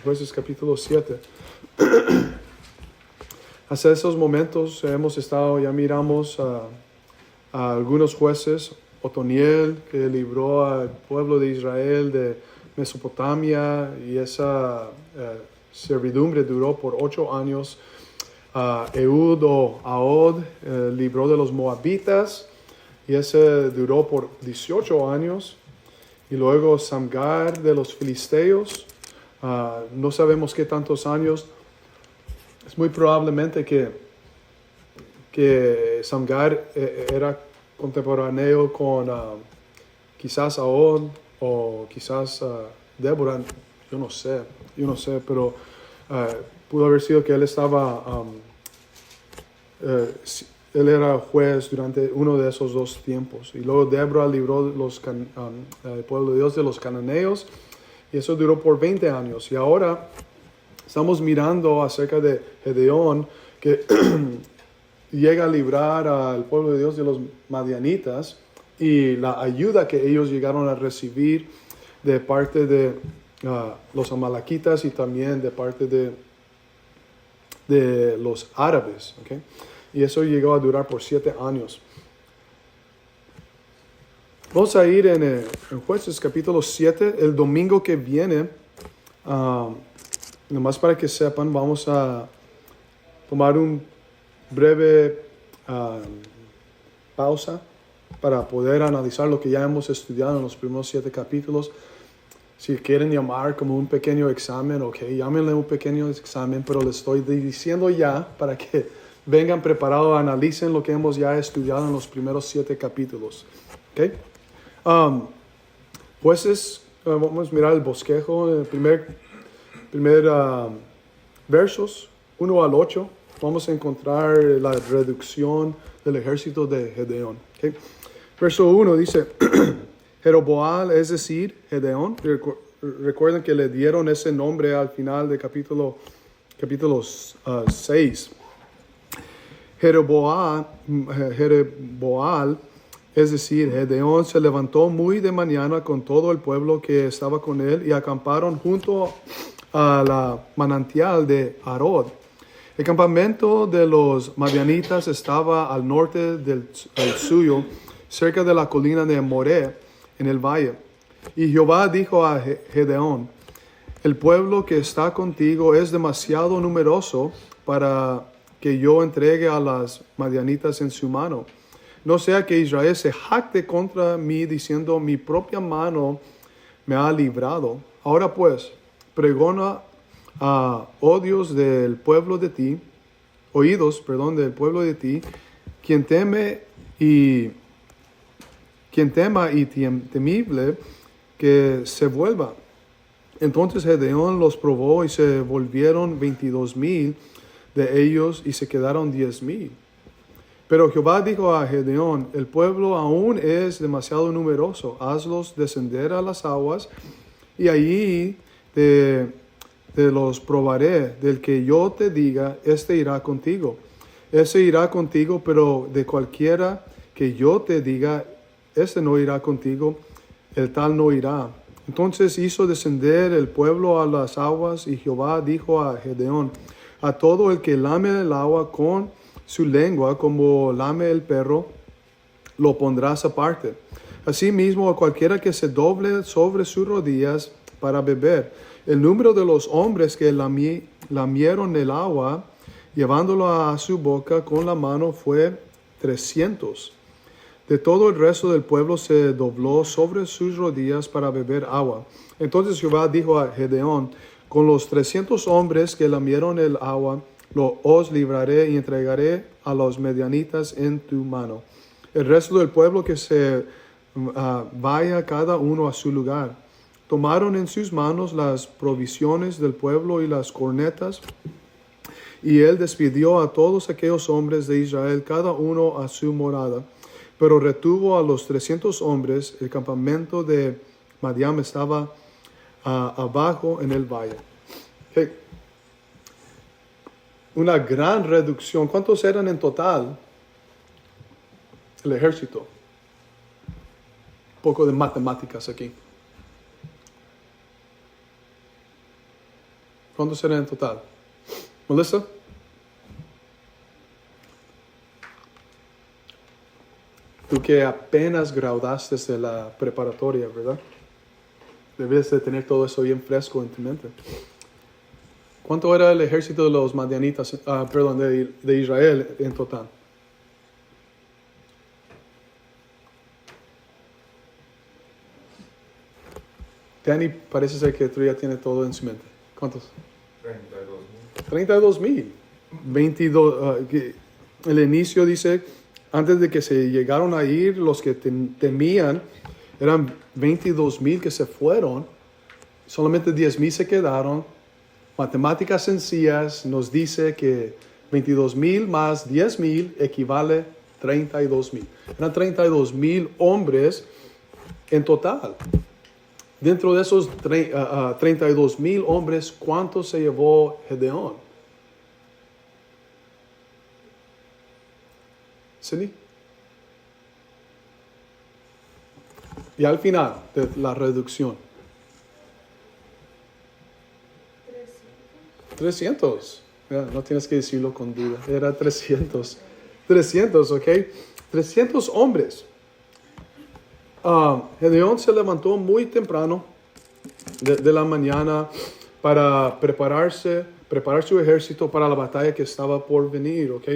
Jueces capítulo 7. Hasta esos momentos hemos estado, ya miramos a algunos jueces, Otoniel, que libró al pueblo de Israel de Mesopotamia, y esa servidumbre duró por 8 años. Ehud o Ahod libró de los moabitas, y ese duró por 18 años. Y luego Samgar de los filisteos, no sabemos qué tantos años. Es muy probablemente que Samgar era contemporáneo con quizás Ahod o quizás Débora, yo no sé, pero pudo haber sido que él estaba, él era juez durante uno de esos dos tiempos. Y luego Débora libró el pueblo de Dios de los cananeos, y eso duró por 20 años. Y ahora estamos mirando acerca de Gedeón, que llega a librar al pueblo de Dios de los madianitas, y la ayuda que ellos llegaron a recibir de parte de los amalequitas y también de parte de los árabes. ¿Okay? Y eso llegó a durar por 7 años. Vamos a ir en Jueces capítulo 7, el domingo que viene. Nomás para que sepan, vamos a tomar un breve pausa para poder analizar lo que ya hemos estudiado en los primeros 7 capítulos. Si quieren llamar como un pequeño examen, ok, llámenle un pequeño examen, pero les estoy diciendo ya para que vengan preparados, analicen lo que hemos ya estudiado en los primeros 7 capítulos. Ok. Jueces, vamos a mirar el bosquejo, el primer versos 1 al 8, vamos a encontrar la reducción del ejército de Gedeón. Okay. Verso 1 dice, Jeroboam, es decir, Gedeón. Recuerden que le dieron ese nombre al final del capítulo 6. Jeroboam, es decir, Gedeón, se levantó muy de mañana con todo el pueblo que estaba con él, y acamparon junto a la manantial de Arod. El campamento de los madianitas estaba al norte del suyo, cerca de la colina de Moré, en el valle. Y Jehová dijo a Gedeón, el pueblo que está contigo es demasiado numeroso para que yo entregue a las madianitas en su mano. No sea que Israel se jacte contra mí, diciendo, mi propia mano me ha librado. Ahora pues, pregona a oídos del pueblo de ti, quien tema y temible, que se vuelva. Entonces Gedeón los probó, y se volvieron 22,000 de ellos, y se quedaron 10,000. Pero Jehová dijo a Gedeón, el pueblo aún es demasiado numeroso, hazlos descender a las aguas, y allí te los probaré. Del que yo te diga, este irá contigo. Ese irá contigo, pero de cualquiera que yo te diga, este no irá contigo, el tal no irá. Entonces hizo descender el pueblo a las aguas, y Jehová dijo a Gedeón, a todo el que lame el agua con su lengua como lame el perro, lo pondrás aparte. Asimismo, a cualquiera que se doble sobre sus rodillas para beber. El número de los hombres que lamieron el agua, llevándolo a su boca con la mano, fue 300. De todo el resto del pueblo se dobló sobre sus rodillas para beber agua. Entonces Jehová dijo a Gedeón, con los 300 hombres que lamieron el agua, os libraré y entregaré a los medianitas en tu mano. El resto del pueblo que se vaya cada uno a su lugar. Tomaron en sus manos las provisiones del pueblo y las cornetas, y él despidió a todos aquellos hombres de Israel, cada uno a su morada. Pero retuvo a los 300 hombres. El campamento de Madián estaba abajo en el valle. Okay. Una gran reducción. ¿Cuántos eran en total? El ejército. Un poco de matemáticas aquí. ¿Cuántos eran en total? ¿Melissa? Tú que apenas graduaste de la preparatoria, ¿verdad? Debes de tener todo eso bien fresco en tu mente. ¿Cuánto era el ejército de los madianitas, de Israel en total? Danny parece ser que tú ya tienes todo en su mente. ¿Cuántos? 32,000. 22. El inicio dice, antes de que se llegaron a ir, los que temían, eran 22,000 que se fueron. Solamente 10,000 se quedaron. Matemáticas sencillas nos dice que 22,000 más 10,000 equivale a 32,000. Eran 32,000 hombres en total. Dentro de esos 32,000 hombres, ¿cuántos se llevó Gedeón? ¿Sí? Y al final de la reducción. 300. No tienes que decirlo con duda. Era 300. 300, ¿ok? 300 hombres. Gedeón se levantó muy temprano de la mañana para preparar su ejército para la batalla que estaba por venir, ¿ok?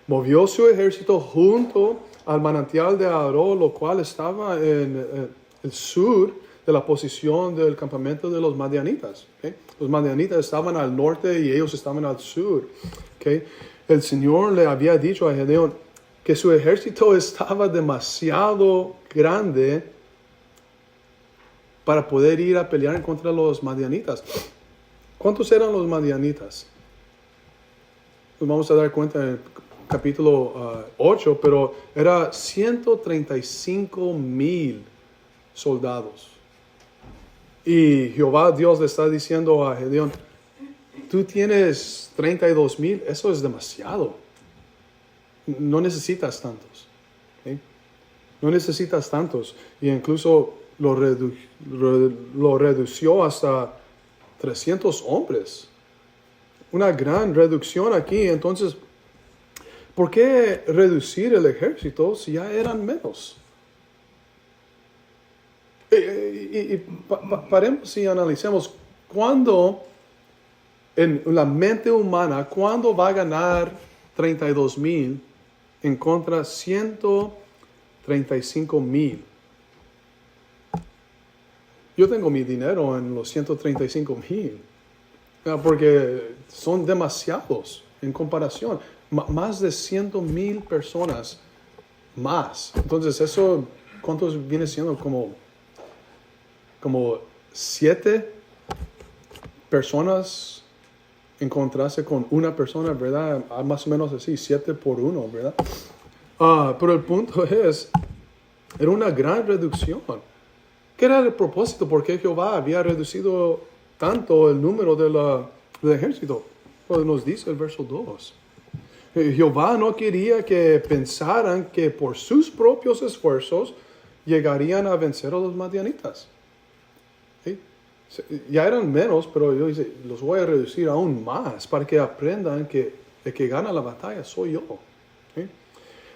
Movió su ejército junto al manantial de Aarón, lo cual estaba en el sur de la posición del campamento de los madianitas, ¿ok? Los madianitas estaban al norte y ellos estaban al sur, ¿ok? El Señor le había dicho a Gedeón que su ejército estaba demasiado grande para poder ir a pelear contra los madianitas. ¿Cuántos eran los madianitas? Nos vamos a dar cuenta en el capítulo 8, pero era 135,000 soldados. Y Jehová Dios le está diciendo a Gedeón, tú tienes 32,000, eso es demasiado. No necesitas tantos. ¿Okay? No necesitas tantos. Y incluso lo redució hasta 300 hombres. Una gran reducción aquí. Entonces, ¿por qué reducir el ejército si ya eran menos? Paremos y analicemos. ¿Cuándo en la mente humana, cuándo va a ganar 32,000 en contra 135,000? Yo tengo mi dinero en los 135,000, porque son demasiados en comparación. Más de 100,000 personas más. Entonces, eso, ¿cuántos viene siendo? Como 7 personas encontrarse con una persona, ¿verdad? Más o menos así, 7 por 1, ¿verdad? Pero el punto es, era una gran reducción. ¿Qué era el propósito? ¿Por qué Jehová había reducido tanto el número del ejército? Pues nos dice el verso 2. Jehová no quería que pensaran que por sus propios esfuerzos llegarían a vencer a los madianitas. ¿Sí? Ya eran menos, pero yo los voy a reducir aún más para que aprendan que el que gana la batalla soy yo. ¿Sí?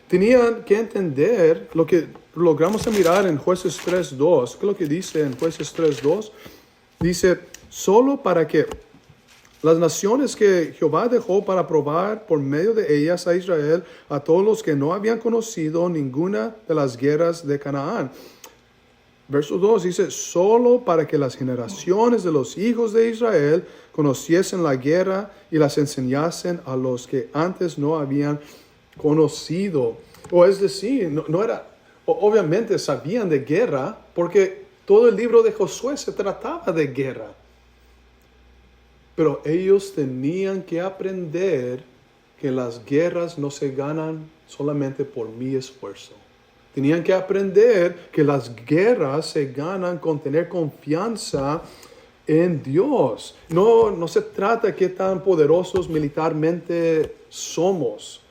Tenían que entender lo que logramos mirar en Jueces 3:2. ¿Qué es lo que dice en Jueces 3:2? Dice, solo para que las naciones que Jehová dejó para probar por medio de ellas a Israel, a todos los que no habían conocido ninguna de las guerras de Canaán. Verso 2 dice, solo para que las generaciones de los hijos de Israel conociesen la guerra y las enseñasen a los que antes no habían conocido. O es decir, no era, obviamente sabían de guerra, porque todo el libro de Josué se trataba de guerra. Pero ellos tenían que aprender que las guerras no se ganan solamente por mi esfuerzo. Tenían que aprender que las guerras se ganan con tener confianza en Dios. No se trata de qué tan poderosos militarmente somos,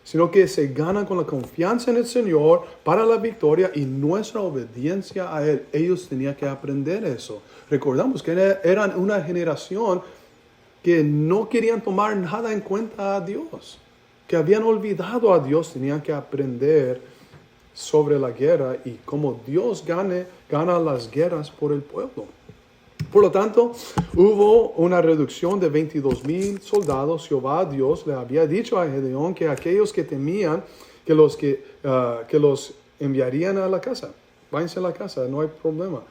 sino que se ganan con la confianza en el Señor para la victoria y nuestra obediencia a Él. Ellos tenían que aprender eso. Recordamos que eran una generación que no querían tomar nada en cuenta a Dios, que habían olvidado a Dios, tenían que aprender sobre la guerra y cómo Dios gana las guerras por el pueblo. Por lo tanto, hubo una reducción de 22,000 soldados. Jehová Dios le había dicho a Gedeón que aquellos que temían, que los enviarían a la casa. Váyanse a la casa, no hay problema.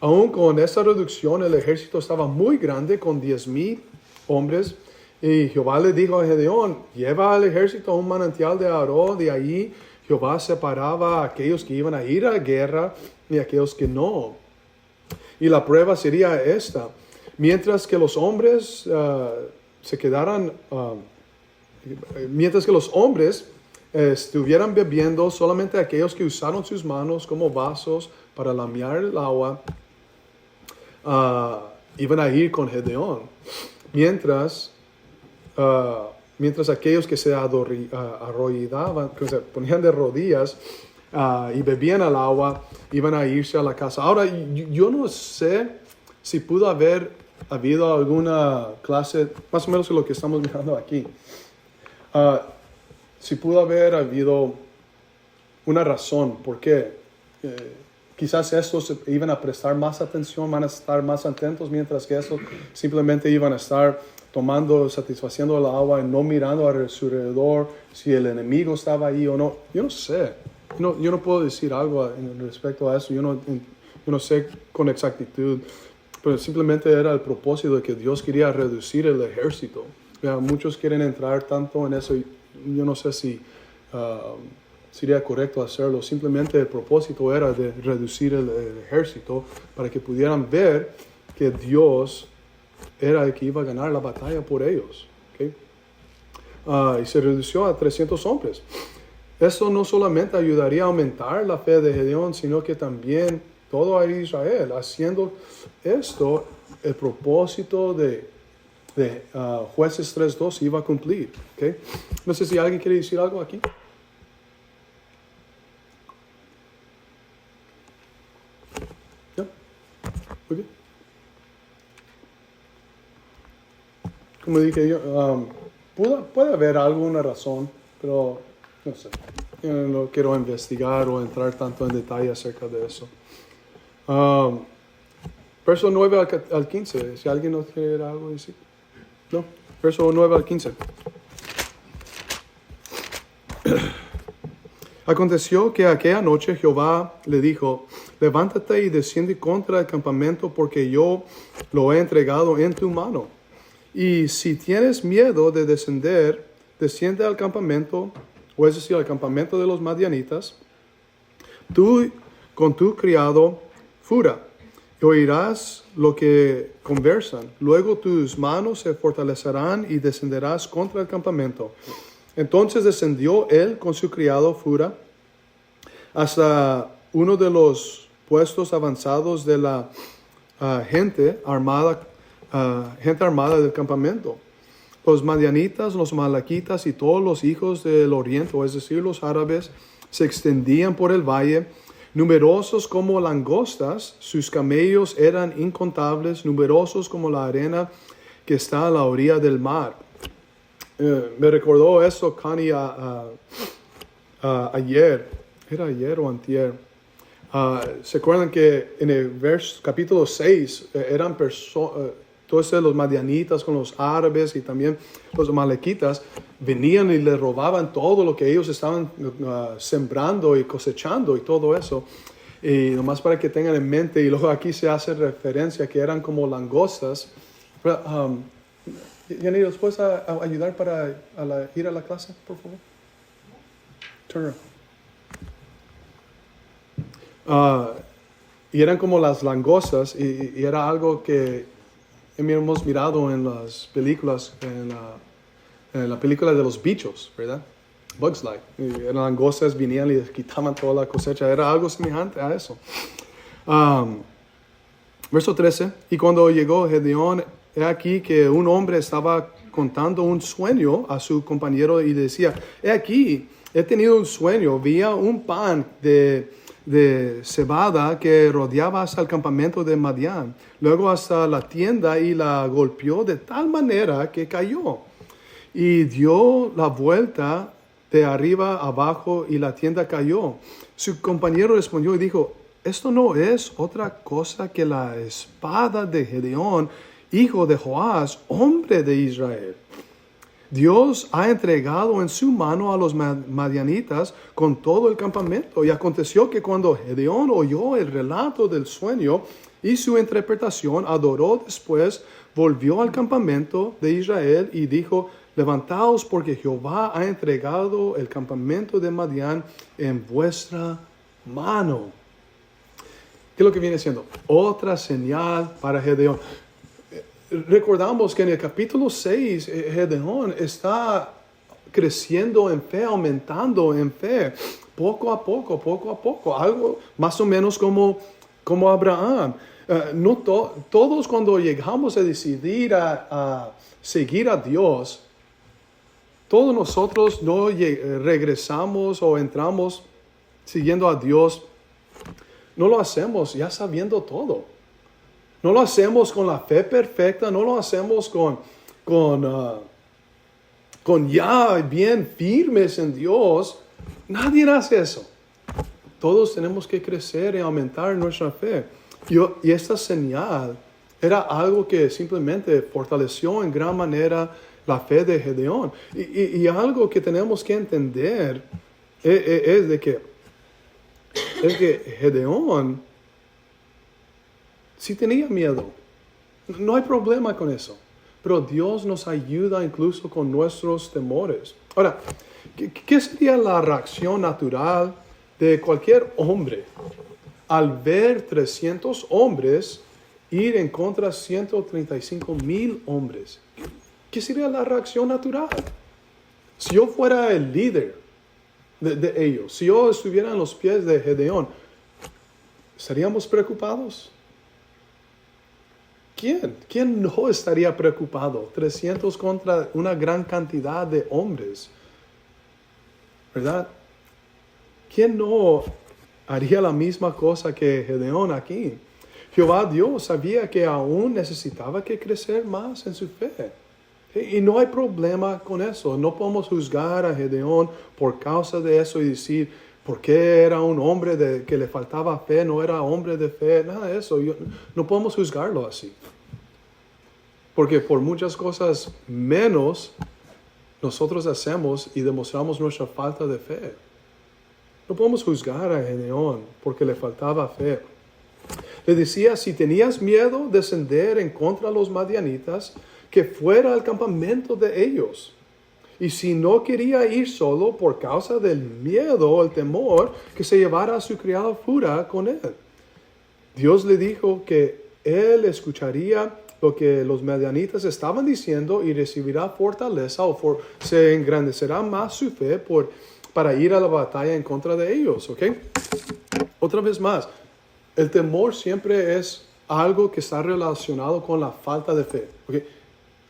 Aún con esa reducción, el ejército estaba muy grande, con 10,000 hombres. Y Jehová le dijo a Gedeón, lleva al ejército a un manantial de Aró. De ahí Jehová separaba a aquellos que iban a ir a la guerra y a aquellos que no. Y la prueba sería esta: mientras que los hombres estuvieran bebiendo, solamente aquellos que usaron sus manos como vasos para lamear el agua iban a ir con Gedeón. Mientras aquellos que se arrodillaban, que se ponían de rodillas y bebían el agua, iban a irse a la casa. Ahora, yo no sé si pudo haber habido alguna clase, más o menos lo que estamos mirando aquí, si pudo haber habido una razón por qué. Quizás estos iban a prestar más atención, van a estar más atentos, mientras que estos simplemente iban a estar satisfaciendo el agua y no mirando a su alrededor si el enemigo estaba ahí o no. Yo no sé. Yo no puedo decir algo respecto a eso. Yo no sé con exactitud. Pero simplemente era el propósito de que Dios quería reducir el ejército. Muchos quieren entrar tanto en eso. Yo no sé si sería correcto hacerlo. Simplemente el propósito era de reducir el ejército para que pudieran ver que Dios era el que iba a ganar la batalla por ellos. ¿Okay? Y se redució a 300 hombres. Esto no solamente ayudaría a aumentar la fe de Gedeón, sino que también todo a Israel. Haciendo esto, el propósito de Jueces 3:2 iba a cumplir. ¿Okay? No sé si alguien quiere decir algo aquí. ¿Ya? Muy bien. Como dije yo, puede haber alguna razón, pero no sé. Yo no quiero investigar o entrar tanto en detalle acerca de eso. Verso 9 al 15. Si alguien nos quiere algo decir. No. Verso 9 al 15. Aconteció que aquella noche Jehová le dijo: levántate y desciende contra el campamento, porque yo lo he entregado en tu mano. Y si tienes miedo de descender, desciende al campamento, o es decir, al campamento de los madianitas, tú con tu criado Fura, y oirás lo que conversan. Luego tus manos se fortalecerán y descenderás contra el campamento. Entonces descendió él con su criado Fura hasta uno de los puestos avanzados de la gente armada del campamento. Los madianitas, los malaquitas y todos los hijos del oriente, es decir, los árabes, se extendían por el valle, numerosos como langostas. Sus camellos eran incontables, numerosos como la arena que está a la orilla del mar. Me recordó eso, Connie, ayer. ¿Era ayer o antier? ¿Se acuerdan que en el capítulo 6 eran todos los madianitas con los árabes y también los amalequitas venían y le robaban todo lo que ellos estaban sembrando y cosechando y todo eso? Y nomás para que tengan en mente, y luego aquí se hace referencia que eran como langostas. Yanni, ¿nos puedes ayudar para ir a la clase, por favor? Turn around. Y eran como las langostas, y era algo que hemos mirado en las películas, en la película de los bichos, ¿verdad? Bugs Life. Y eran langostas, venían y les quitaban toda la cosecha. Era algo semejante a eso. Verso 13. Y cuando llegó Gedeón, he aquí que un hombre estaba contando un sueño a su compañero y decía: he aquí, he tenido un sueño, vi un pan de de cebada que rodeaba hasta el campamento de Madián, luego hasta la tienda y la golpeó de tal manera que cayó. Y dio la vuelta de arriba a abajo y la tienda cayó. Su compañero respondió y dijo, esto no es otra cosa que la espada de Gedeón, hijo de Joás, hombre de Israel. Dios ha entregado en su mano a los madianitas con todo el campamento. Y aconteció que cuando Gedeón oyó el relato del sueño y su interpretación, adoró después, volvió al campamento de Israel y dijo, levantaos porque Jehová ha entregado el campamento de Madián en vuestra mano. ¿Qué es lo que viene siendo? Otra señal para Gedeón. Recordamos que en el capítulo 6, Gedeón está creciendo en fe, aumentando en fe, poco a poco, algo más o menos como Abraham. No todos cuando llegamos a decidir a seguir a Dios, todos nosotros no regresamos o entramos siguiendo a Dios, no lo hacemos ya sabiendo todo. No lo hacemos con la fe perfecta, no lo hacemos con ya bien firmes en Dios. Nadie hace eso. Todos tenemos que crecer y aumentar nuestra fe. Y esta señal era algo que simplemente fortaleció en gran manera la fe de Gedeón. Y algo que tenemos que entender es que Gedeón sí tenía miedo. No hay problema con eso. Pero Dios nos ayuda incluso con nuestros temores. Ahora, ¿qué sería la reacción natural de cualquier hombre al ver 300 hombres ir en contra de 135,000 hombres? ¿Qué sería la reacción natural? Si yo fuera el líder de ellos, si yo estuviera en los pies de Gedeón, ¿estaríamos preocupados? ¿Quién no estaría preocupado? 300 contra una gran cantidad de hombres, ¿verdad? ¿Quién no haría la misma cosa que Gedeón aquí? Jehová Dios sabía que aún necesitaba que crecer más en su fe. Y no hay problema con eso. No podemos juzgar a Gedeón por causa de eso y decir, ¿por qué era un hombre que le faltaba fe? No era hombre de fe, nada de eso. No podemos juzgarlo así. Porque por muchas cosas menos nosotros hacemos y demostramos nuestra falta de fe. No podemos juzgar a Gedeón porque le faltaba fe. Le decía, si tenías miedo de descender en contra de los madianitas, que fuera al campamento de ellos. Y si no quería ir solo por causa del miedo o el temor, que se llevara a su criado fuera con él. Dios le dijo que él escucharía lo que los madianitas estaban diciendo y recibirá fortaleza o se engrandecerá más su fe para ir a la batalla en contra de ellos. ¿Ok? Otra vez más, el temor siempre es algo que está relacionado con la falta de fe. ¿Okay?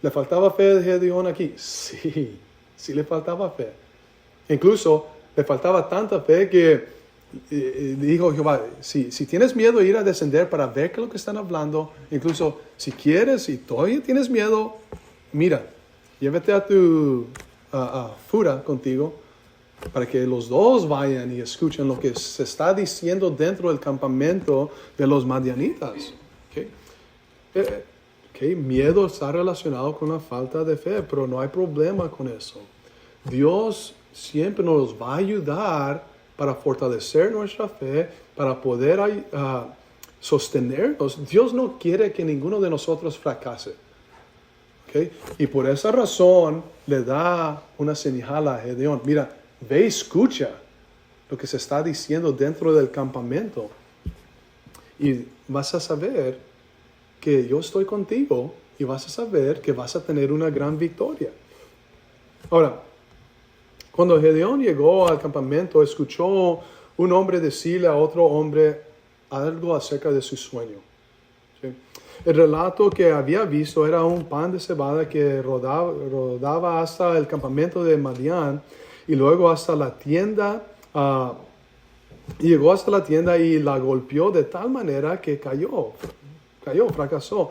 ¿Le faltaba fe de Gedeón aquí? Sí le faltaba fe. Incluso le faltaba tanta fe que dijo Jehová, si tienes miedo ir a descender para ver qué es lo que están hablando, incluso si quieres y todavía tienes miedo, mira, llévate a tu fura contigo para que los dos vayan y escuchen lo que se está diciendo dentro del campamento de los madianitas. ¿Okay? Miedo está relacionado con la falta de fe, pero no hay problema con eso. Dios siempre nos va a ayudar para fortalecer nuestra fe, para poder sostenernos. Dios no quiere que ninguno de nosotros fracase. ¿Okay? Y por esa razón le da una señal a Gedeón. Mira, ve y escucha lo que se está diciendo dentro del campamento. Y vas a saber que yo estoy contigo y vas a saber que vas a tener una gran victoria. Ahora, cuando Gedeón llegó al campamento, escuchó un hombre decirle a otro hombre algo acerca de su sueño. ¿Sí? El relato que había visto era un pan de cebada que rodaba hasta el campamento de Madián y luego hasta la tienda Y llegó hasta la tienda y la golpeó de tal manera que cayó, fracasó.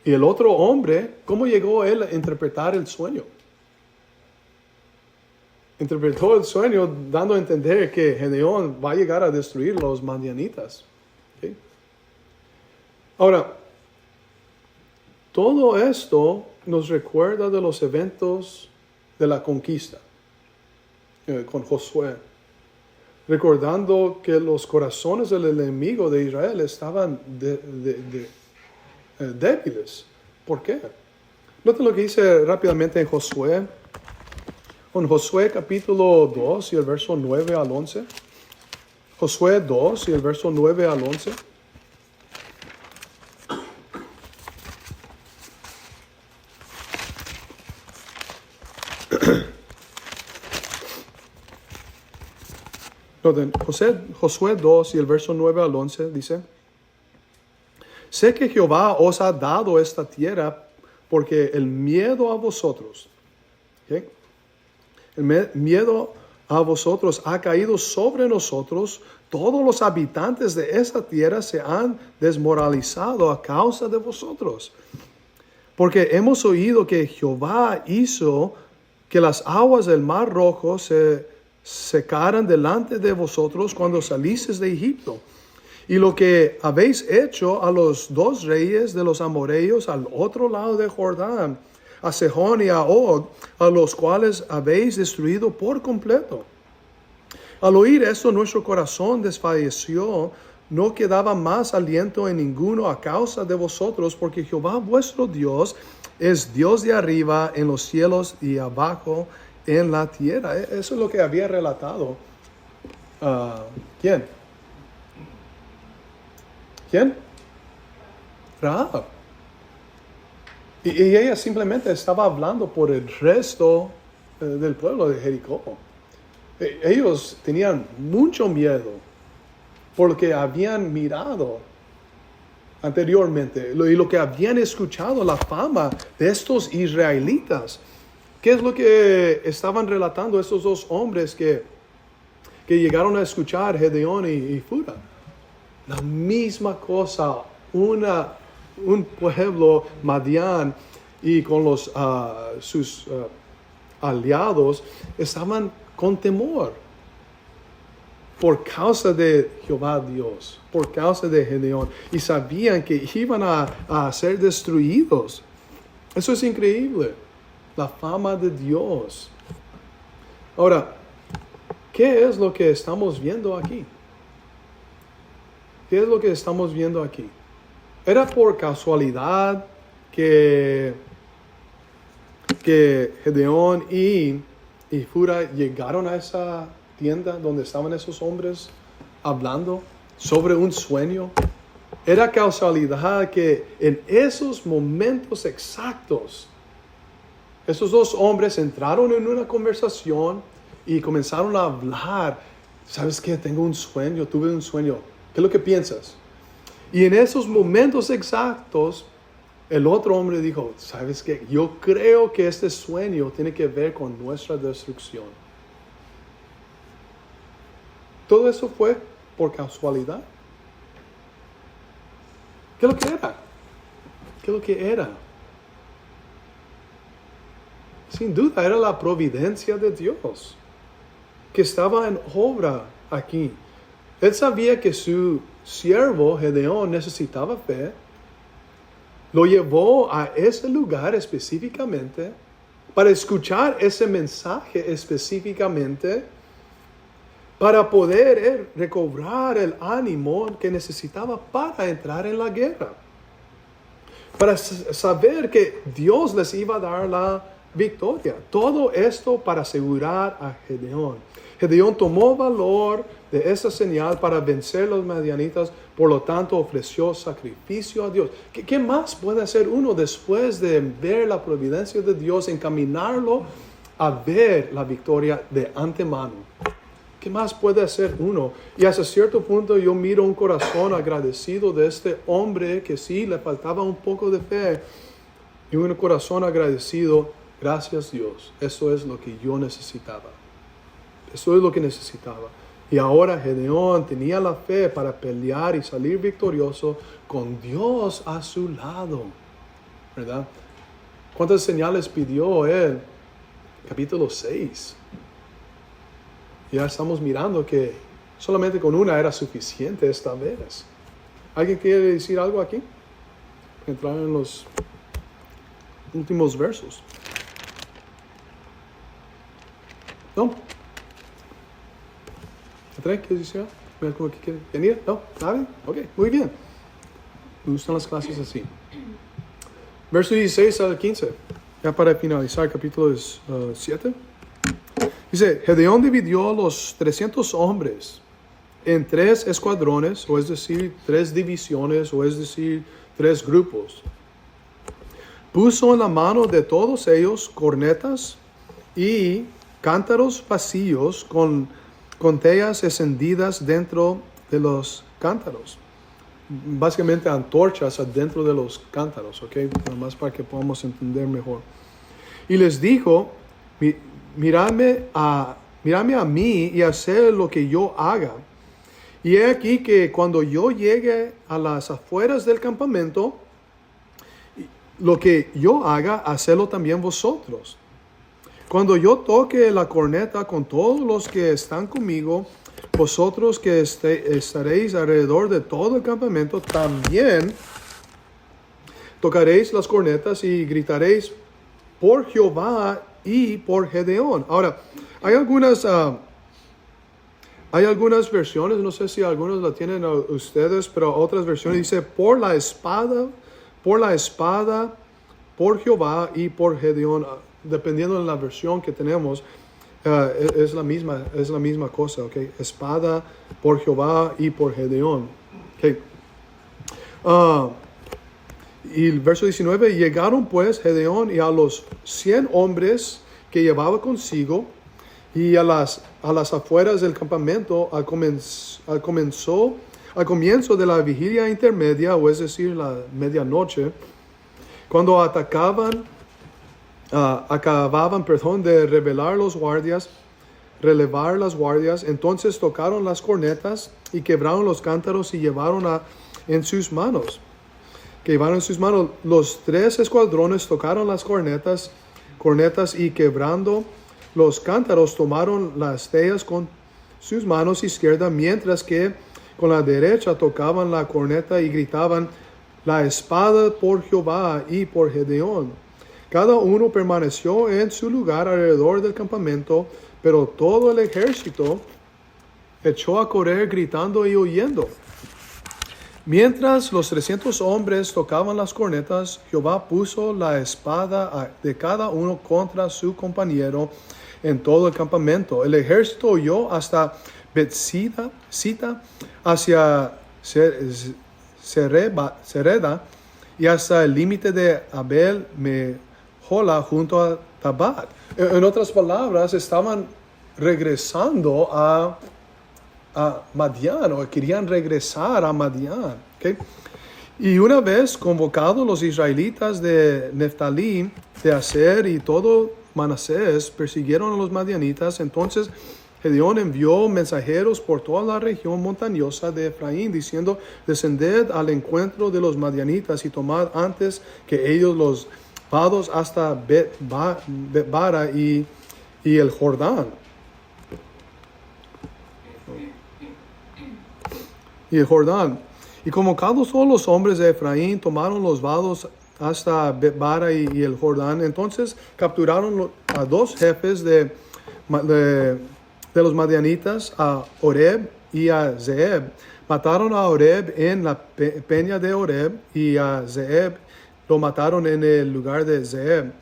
Y el otro hombre, ¿cómo llegó él a interpretar el sueño? Interpretó el sueño dando a entender que Gedeón va a llegar a destruir los madianitas. ¿Okay? Ahora, todo esto nos recuerda de los eventos de la conquista con Josué, recordando que los corazones del enemigo de Israel estaban débiles. ¿Por qué? Noten lo que dice rápidamente en Josué. En Josué capítulo 2 y el verso 9 al 11. Josué 2 y el verso 9 al 11. Noten, Josué 2 y el verso 9 al 11 dice: sé que Jehová os ha dado esta tierra porque el miedo a vosotros, ¿okay? El miedo a vosotros ha caído sobre nosotros. Todos los habitantes de esta tierra se han desmoralizado a causa de vosotros. Porque hemos oído que Jehová hizo que las aguas del mar rojo se secaran delante de vosotros cuando salisteis de Egipto. Y lo que habéis hecho a los dos reyes de los amorreos al otro lado de Jordán, a Sejón y a Og, a los cuales habéis destruido por completo. Al oír esto, nuestro corazón desfalleció, no quedaba más aliento en ninguno a causa de vosotros, porque Jehová vuestro Dios es Dios de arriba en los cielos y abajo en la tierra. Eso es lo que había relatado. ¿Quién? Rahab. Y ella simplemente estaba hablando por el resto del pueblo de Jericó. Ellos tenían mucho miedo por lo que habían mirado anteriormente y lo que habían escuchado, la fama de estos israelitas. ¿Qué es lo que estaban relatando estos dos hombres que llegaron a escuchar Gedeón y Fura? La misma cosa, un pueblo Madián y con sus aliados estaban con temor por causa de Jehová Dios, por causa de Gedeón, y sabían que iban a ser destruidos. Eso es increíble, la fama de Dios. Ahora, ¿qué es lo que estamos viendo aquí? ¿Qué es lo que estamos viendo aquí? ¿Era por casualidad que Gedeón y Fura llegaron a esa tienda donde estaban esos hombres hablando sobre un sueño? ¿Era casualidad que en esos momentos exactos esos dos hombres entraron en una conversación y comenzaron a hablar? ¿Sabes qué? Tengo un sueño, tuve un sueño. ¿Qué es lo que piensas? Y en esos momentos exactos, el otro hombre dijo: ¿sabes qué? Yo creo que este sueño tiene que ver con nuestra destrucción. ¿Todo eso fue por casualidad? ¿Qué es lo que era? ¿Qué es lo que era? Sin duda era la providencia de Dios que estaba en obra aquí. Él sabía que su siervo Gedeón necesitaba fe. Lo llevó a ese lugar específicamente para escuchar ese mensaje específicamente, para poder recobrar el ánimo que necesitaba para entrar en la guerra, para saber que Dios les iba a dar la victoria. Todo esto para asegurar a Gedeón. Gedeón tomó valor de esa señal para vencer a los madianitas, por lo tanto ofreció sacrificio a Dios. ¿Qué más puede hacer uno después de ver la providencia de Dios, encaminarlo a ver la victoria de antemano? ¿Qué más puede hacer uno? Y hasta cierto punto yo miro un corazón agradecido de este hombre que sí le faltaba un poco de fe, y un corazón agradecido. Gracias Dios, eso es lo que yo necesitaba. Eso es lo que necesitaba. Y ahora Gedeón tenía la fe para pelear y salir victorioso con Dios a su lado, ¿verdad? ¿Cuántas señales pidió él? Capítulo 6. Ya estamos mirando que solamente con una era suficiente esta vez. ¿Alguien quiere decir algo aquí? Entrar en los últimos versos. ¿No? ¿Qué decir? ¿Cómo que quiere venir? ¿No? ¿Saben? Ok, muy bien. Me gustan las clases así. Verso 16 al 15. Ya para finalizar, capítulo 7. Dice, Gedeón dividió los 300 hombres en 3 escuadrones, o es decir, 3 divisiones, o es decir, 3 grupos. Puso en la mano de todos ellos cornetas y cántaros vacíos con tellas encendidas dentro de los cántaros. Básicamente antorchas adentro de los cántaros, ¿ok? Nada más para que podamos entender mejor. Y les dijo, miradme a mí y hacer lo que yo haga. Y he aquí que cuando yo llegue a las afueras del campamento, lo que yo haga, hacedlo también vosotros. Cuando yo toque la corneta con todos los que están conmigo, vosotros que estaréis alrededor de todo el campamento, también tocaréis las cornetas y gritaréis por Jehová y por Gedeón. Ahora, hay algunas versiones, no sé si algunos la tienen ustedes, pero otras versiones dice por la espada, por Jehová y por Gedeón. Dependiendo de la versión que tenemos, es la misma cosa, ¿ok? Espada por Jehová y por Gedeón. Okay. Y el verso 19, llegaron pues Gedeón y a los 100 hombres que llevaba consigo y a las afueras del campamento al comienzo de la vigilia intermedia, o es decir, la medianoche, cuando acababan de relevar las guardias, entonces tocaron las cornetas y quebraron los cántaros y llevaron en sus manos. Los 3 escuadrones tocaron las cornetas y quebrando los cántaros tomaron las tellas con sus manos izquierdas, mientras que con la derecha tocaban la corneta y gritaban la espada por Jehová y por Gedeón. Cada uno permaneció en su lugar alrededor del campamento, pero todo el ejército echó a correr gritando y huyendo. Mientras los 300 hombres tocaban las cornetas, Jehová puso la espada de cada uno contra su compañero en todo el campamento. El ejército huyó hasta Betsita, hacia Sereda y hasta el límite de Abel Mehola junto a Tabat. En otras palabras, estaban regresando a Madián, o querían regresar a Madián. ¿Okay? Y una vez convocados los israelitas de Neftalí, de Aser y todo Manasés, persiguieron a los madianitas. Entonces Gedeón envió mensajeros por toda la región montañosa de Efraín, diciendo, descended al encuentro de los madianitas y tomad antes que ellos los vados hasta Bet-bara y el Jordán. Y convocados todos los hombres de Efraín, tomaron los vados hasta Bet-bara y el Jordán. Entonces capturaron a 2 jefes de los madianitas, a Oreb y a Zeeb. Mataron a Oreb en la peña de Oreb y a Zeeb lo mataron en el lugar de Zeeb.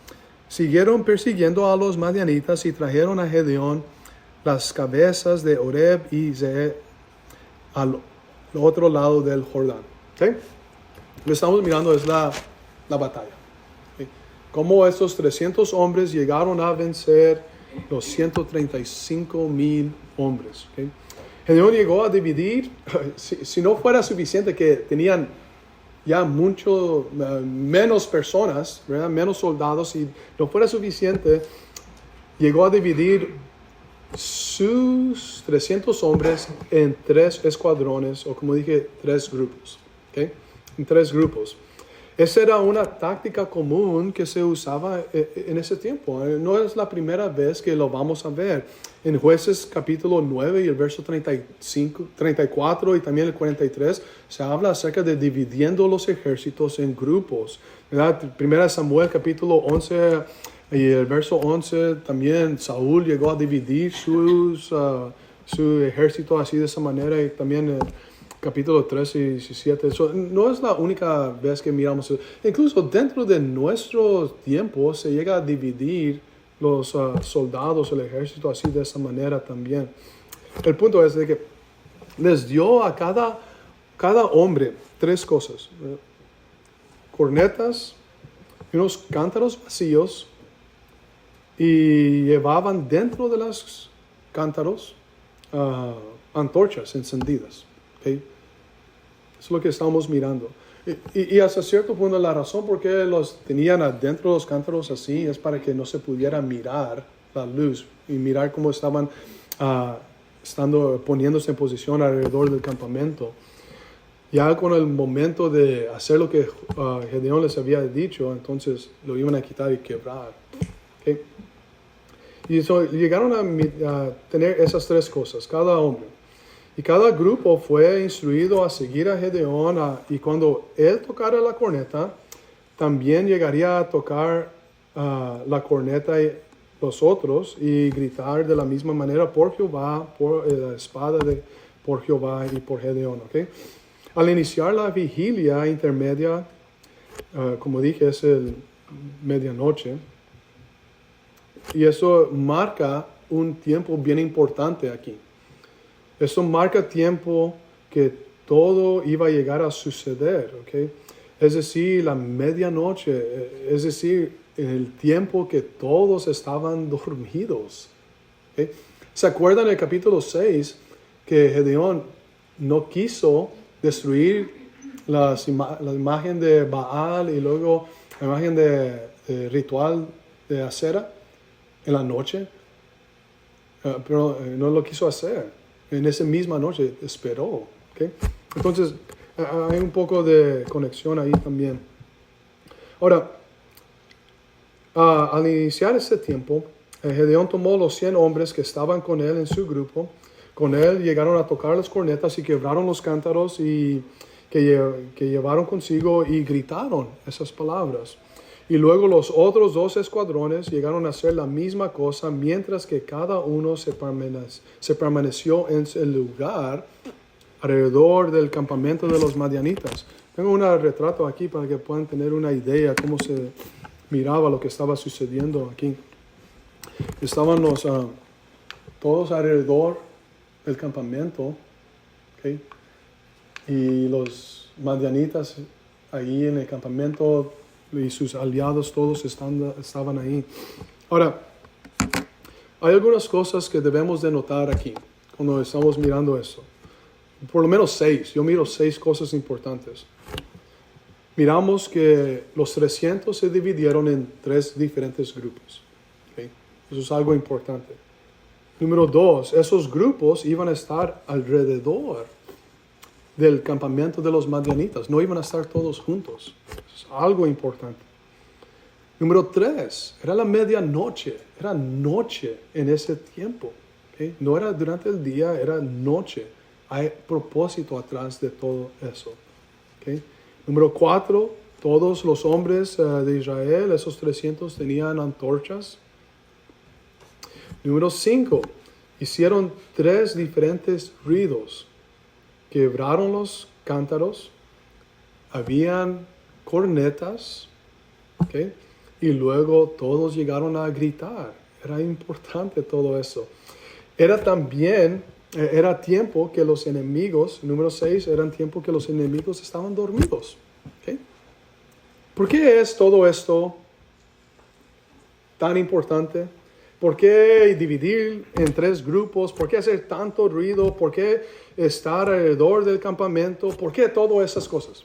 Siguieron persiguiendo a los madianitas y trajeron a Gedeón las cabezas de Oreb y Zeeb al otro lado del Jordán. ¿Okay? Lo que estamos mirando es la batalla. ¿Okay? Cómo estos 300 hombres llegaron a vencer los 135,000 hombres. ¿Okay? Gedeón llegó a dividir, si no fuera suficiente que tenían ya mucho menos personas, ¿verdad? Menos soldados, y no fuera suficiente, llegó a dividir sus 300 hombres en 3 escuadrones, o como dije, 3 grupos. ¿Okay? En 3 grupos. Esa era una táctica común que se usaba en ese tiempo. No es la primera vez que lo vamos a ver. En Jueces capítulo 9 y el verso 35, 34 y también el 43 se habla acerca de dividiendo los ejércitos en grupos. ¿Verdad? Primera Samuel capítulo 11 y el verso 11 también Saúl llegó a dividir su ejército así de esa manera, y también capítulo 13 y 17. Eso no es la única vez que miramos eso. Incluso dentro de nuestro tiempo se llega a dividir los soldados, el ejército así de esa manera también. El punto es de que les dio a cada hombre 3 cosas. Cornetas y unos cántaros vacíos, y llevaban dentro de los cántaros antorchas encendidas. ¿Okay? Eso es lo que estamos mirando. Y hasta cierto punto la razón por qué los tenían adentro de los cántaros así es para que no se pudiera mirar la luz y mirar cómo estaban poniéndose en posición alrededor del campamento. Ya con el momento de hacer lo que Gedeón les había dicho, entonces lo iban a quitar y quebrar. ¿Okay? Y llegaron a tener esas 3 cosas, cada hombre. Y cada grupo fue instruido a seguir a Gedeón, y cuando él tocara la corneta, también llegaría a tocar la corneta y los otros y gritar de la misma manera por Jehová, por la espada por Jehová y por Gedeón. ¿Okay? Al iniciar la vigilia intermedia, como dije, es el medianoche, y eso marca un tiempo bien importante aquí. Eso marca tiempo que todo iba a llegar a suceder, ¿ok? Es decir, la medianoche, es decir, el tiempo que todos estaban dormidos. ¿Okay? ¿Se acuerdan en el capítulo 6 que Gedeón no quiso destruir la imagen de Baal y luego la imagen de ritual de Acera en la noche? Pero no lo quiso hacer. En esa misma noche esperó. ¿Okay? Entonces, hay un poco de conexión ahí también. Ahora, al iniciar ese tiempo, Gedeón tomó los 100 hombres que estaban con él en su grupo. Con él llegaron a tocar las cornetas y quebraron los cántaros y que llevaron consigo y gritaron esas palabras. Y luego los otros 2 escuadrones llegaron a hacer la misma cosa, mientras que cada uno se permaneció en el lugar alrededor del campamento de los madianitas. Tengo un retrato aquí para que puedan tener una idea de cómo se miraba lo que estaba sucediendo aquí. Estaban todos alrededor del campamento, ¿okay? Y los madianitas ahí en el campamento y sus aliados todos estaban ahí. Ahora, hay algunas cosas que debemos de notar aquí cuando estamos mirando eso. Por lo menos 6. Yo miro 6 cosas importantes. Miramos que los 300 se dividieron en 3 diferentes grupos. ¿Okay? Eso es algo importante. Número 2, esos grupos iban a estar alrededor del campamento de los madianitas. No iban a estar todos juntos. Es algo importante. Número 3, era la medianoche. Era noche en ese tiempo. ¿Okay? No era durante el día, era noche. Hay propósito atrás de todo eso. ¿Okay? Número 4, todos los hombres de Israel, esos 300, tenían antorchas. Número 5, hicieron 3 diferentes ruidos. Quebraron los cántaros, habían cornetas, ¿okay? Y luego todos llegaron a gritar. Era importante todo eso. Era tiempo que los enemigos, número 6, eran tiempo que los enemigos estaban dormidos. ¿Okay? ¿Por qué es todo esto tan importante? ¿Por qué dividir en 3 grupos? ¿Por qué hacer tanto ruido? ¿Por qué estar alrededor del campamento? ¿Por qué todas esas cosas?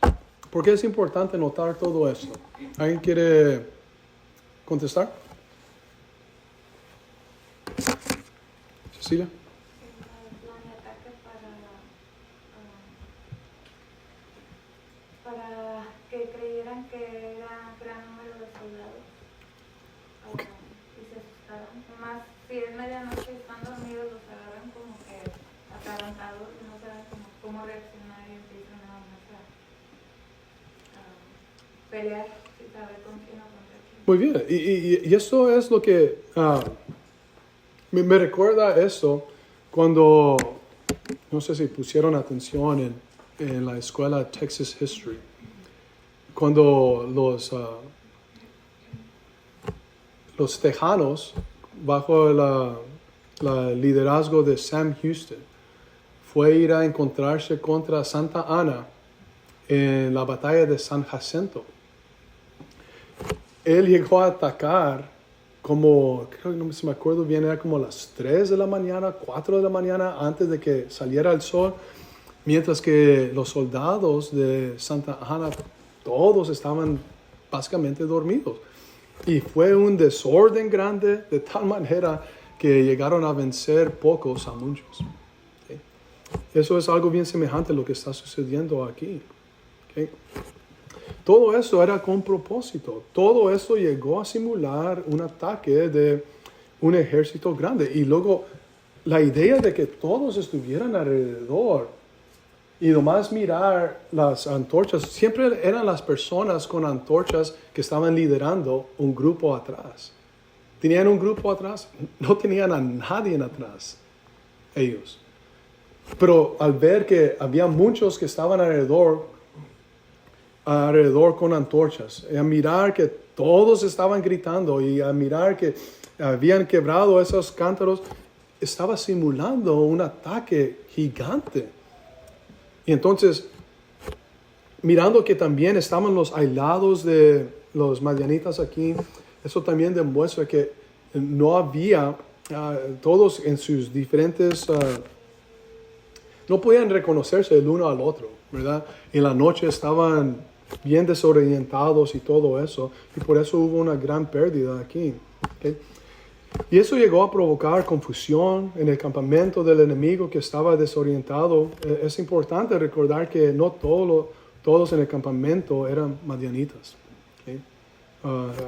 ¿Por qué es importante notar todo esto? ¿Alguien quiere contestar? Cecilia. El plan de ataque para que creyeran que era gran número de soldados Ok. y se asustaran. Además, si es medianoche y están dormidos, los agarran como que atarantados y no saben cómo reaccionar y empiezan nada más a pelear sin saber con quién o contra quién. Muy bien. Y eso es lo que me recuerda eso cuando, no sé si pusieron atención en la escuela Texas History, cuando los tejanos, bajo el liderazgo de Sam Houston, fue a ir a encontrarse contra Santa Ana en la batalla de San Jacinto. Él llegó a atacar como, creo que no me acuerdo bien, era como las 3 de la mañana, 4 de la mañana, antes de que saliera el sol, mientras que los soldados de Santa Ana, todos estaban básicamente dormidos. Y fue un desorden grande, de tal manera que llegaron a vencer pocos a muchos. ¿Okay? Eso es algo bien semejante a lo que está sucediendo aquí. ¿Okay? Todo eso era con propósito. Todo eso llegó a simular un ataque de un ejército grande. Y luego la idea de que todos estuvieran alrededor y nomás mirar las antorchas. Siempre eran las personas con antorchas que estaban liderando un grupo atrás. Tenían un grupo atrás, no tenían a nadie atrás, ellos. Pero al ver que había muchos que estaban alrededor con antorchas, y a mirar que todos estaban gritando y a mirar que habían quebrado esos cántaros, estaba simulando un ataque gigante. Y entonces, mirando que también estaban los aislados de los madianitas aquí, eso también demuestra que no había, todos en sus diferentes, no podían reconocerse el uno al otro, ¿verdad? En la noche estaban bien desorientados y todo eso, y por eso hubo una gran pérdida aquí. ¿Okay? Y eso llegó a provocar confusión en el campamento del enemigo que estaba desorientado. Es importante recordar que no todos en el campamento eran madianitas. ¿Okay?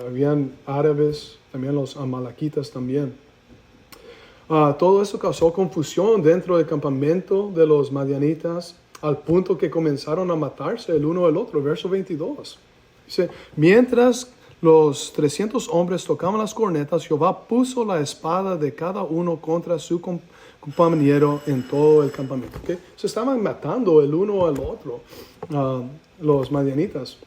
Habían árabes, también los amalequitas también. Todo eso causó confusión dentro del campamento de los madianitas al punto que comenzaron a matarse el uno al otro. Verso 22. Dice, mientras los 300 hombres tocaban las cornetas, Jehová puso la espada de cada uno contra su compañero en todo el campamento. ¿Okay? Se estaban matando el uno al otro, los madianitas.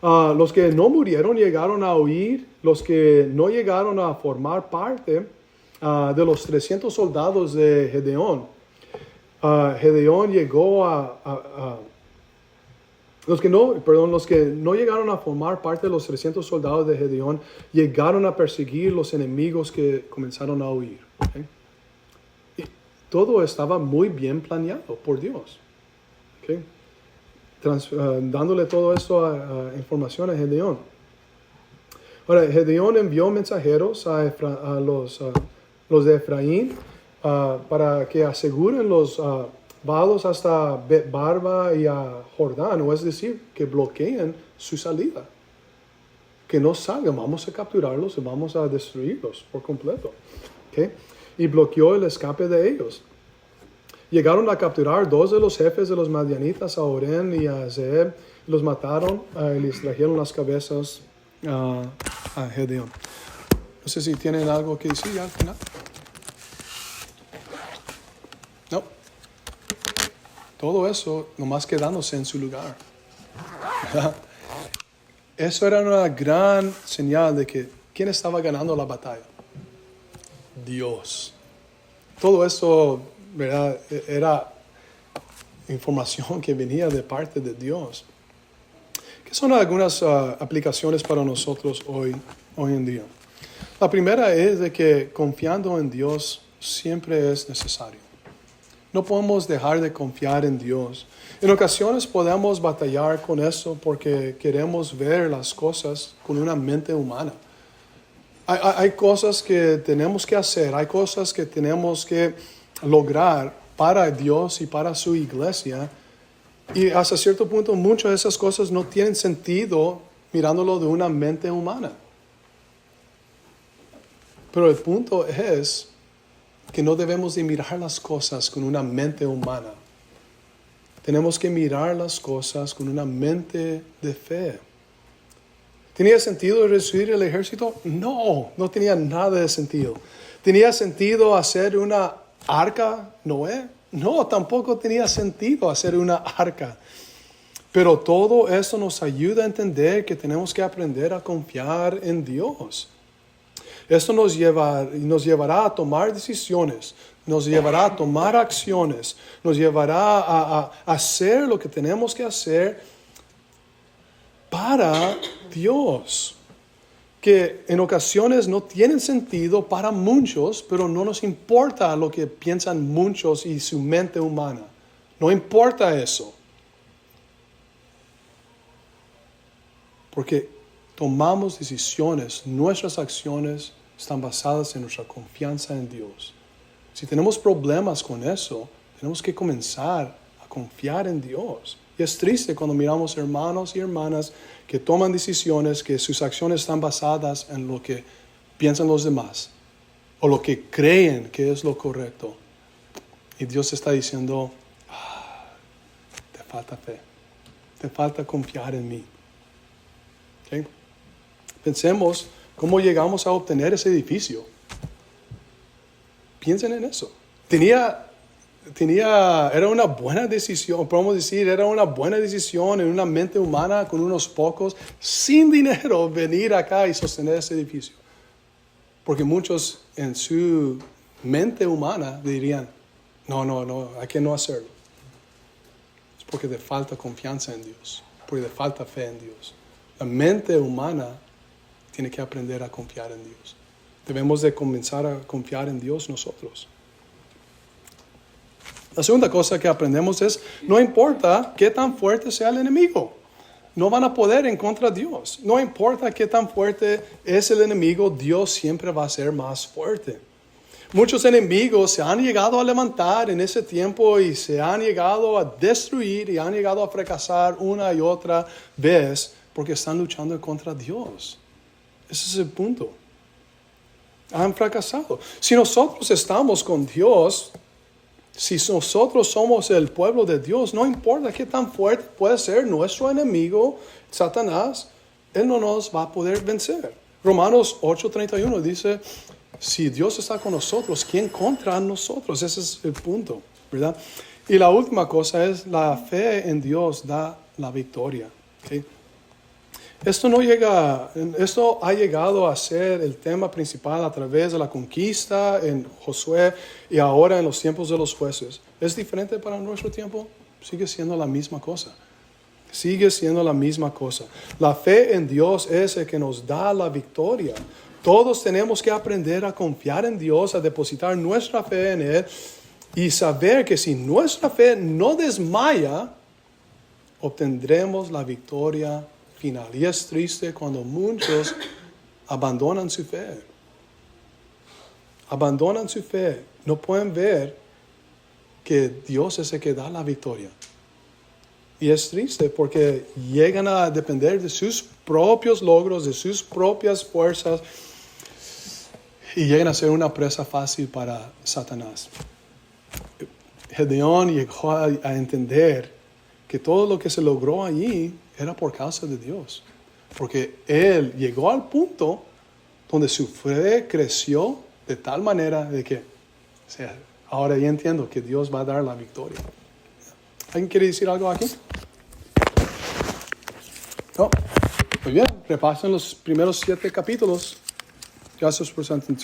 Los que no murieron llegaron a huir, los que no llegaron a formar parte de los 300 soldados de Gedeón. Gedeón llegó los que no llegaron a formar parte de los 300 soldados de Gedeón llegaron a perseguir los enemigos que comenzaron a huir. ¿Okay? Y todo estaba muy bien planeado por Dios. ¿Okay? Dándole todo eso información a Gedeón. Ahora, Gedeón envió mensajeros a los de Efraín para que aseguren los vados hasta Bet-barba y a Jordán, o es decir, que bloqueen su salida. Que no salgan, vamos a capturarlos y vamos a destruirlos por completo. ¿Okay? Y bloqueó el escape de ellos. Llegaron a capturar 2 de los jefes de los madianitas, a Orén y a Zeeb, los mataron y les trajeron las cabezas a Gedeón. No sé si tienen algo que decir al final. No. Todo eso nomás quedándose en su lugar. Eso era una gran señal de que ¿quién estaba ganando la batalla? Dios. Todo eso, ¿verdad? Era información que venía de parte de Dios. ¿Qué son algunas aplicaciones para nosotros hoy en día? La primera es de que confiando en Dios siempre es necesario. No podemos dejar de confiar en Dios. En ocasiones podemos batallar con eso porque queremos ver las cosas con una mente humana. Hay cosas que tenemos que hacer, hay cosas que tenemos que lograr para Dios y para su iglesia. Y hasta cierto punto muchas de esas cosas no tienen sentido mirándolo de una mente humana. Pero el punto es que no debemos de mirar las cosas con una mente humana. Tenemos que mirar las cosas con una mente de fe. ¿Tenía sentido recibir el ejército? No, no tenía nada de sentido. ¿Tenía sentido hacer una arca, Noé? No, tampoco tenía sentido hacer una arca. Pero todo eso nos ayuda a entender que tenemos que aprender a confiar en Dios. Esto nos llevará a tomar decisiones, nos llevará a tomar acciones, nos llevará a hacer lo que tenemos que hacer para Dios, que en ocasiones no tienen sentido para muchos, pero no nos importa lo que piensan muchos y su mente humana. No importa eso. Porque tomamos decisiones, nuestras acciones están basadas en nuestra confianza en Dios. Si tenemos problemas con eso, tenemos que comenzar a confiar en Dios. Y es triste cuando miramos hermanos y hermanas que toman decisiones que sus acciones están basadas en lo que piensan los demás o lo que creen que es lo correcto. Y Dios está diciendo, te falta fe, te falta confiar en mí. ¿Okay? Pensemos cómo llegamos a obtener ese edificio. Piensen en eso. Era una buena decisión, podemos decir, era una buena decisión en una mente humana con unos pocos, sin dinero, venir acá y sostener ese edificio. Porque muchos en su mente humana dirían, no, hay que no hacerlo. Es porque te falta confianza en Dios, porque te falta fe en Dios. La mente humana tiene que aprender a confiar en Dios. Debemos de comenzar a confiar en Dios nosotros. La segunda cosa que aprendemos es, no importa qué tan fuerte sea el enemigo, no van a poder en contra de Dios. No importa qué tan fuerte es el enemigo, Dios siempre va a ser más fuerte. Muchos enemigos se han llegado a levantar en ese tiempo y se han llegado a destruir y han llegado a fracasar una y otra vez porque están luchando contra Dios. Ese es el punto. Han fracasado. Si nosotros estamos con Dios, si nosotros somos el pueblo de Dios, no importa qué tan fuerte puede ser nuestro enemigo, Satanás, él no nos va a poder vencer. Romanos 8:31 dice, si Dios está con nosotros, ¿quién contra nosotros? Ese es el punto, ¿verdad? Y la última cosa es, la fe en Dios da la victoria. ¿Okay? Esto ha llegado a ser el tema principal a través de la conquista en Josué y ahora en los tiempos de los jueces. ¿Es diferente para nuestro tiempo? Sigue siendo la misma cosa. Sigue siendo la misma cosa. La fe en Dios es el que nos da la victoria. Todos tenemos que aprender a confiar en Dios, a depositar nuestra fe en Él y saber que si nuestra fe no desmaya, obtendremos la victoria final. Y es triste cuando muchos abandonan su fe. Abandonan su fe. No pueden ver que Dios es el que da la victoria. Y es triste porque llegan a depender de sus propios logros, de sus propias fuerzas y llegan a ser una presa fácil para Satanás. Gedeón llegó a entender que todo lo que se logró allí era por causa de Dios. Porque él llegó al punto donde su fe creció de tal manera de que, ahora ya entiendo que Dios va a dar la victoria. ¿Alguien quiere decir algo aquí? No. Muy bien, repasen los primeros 7 capítulos. Gracias por su atención.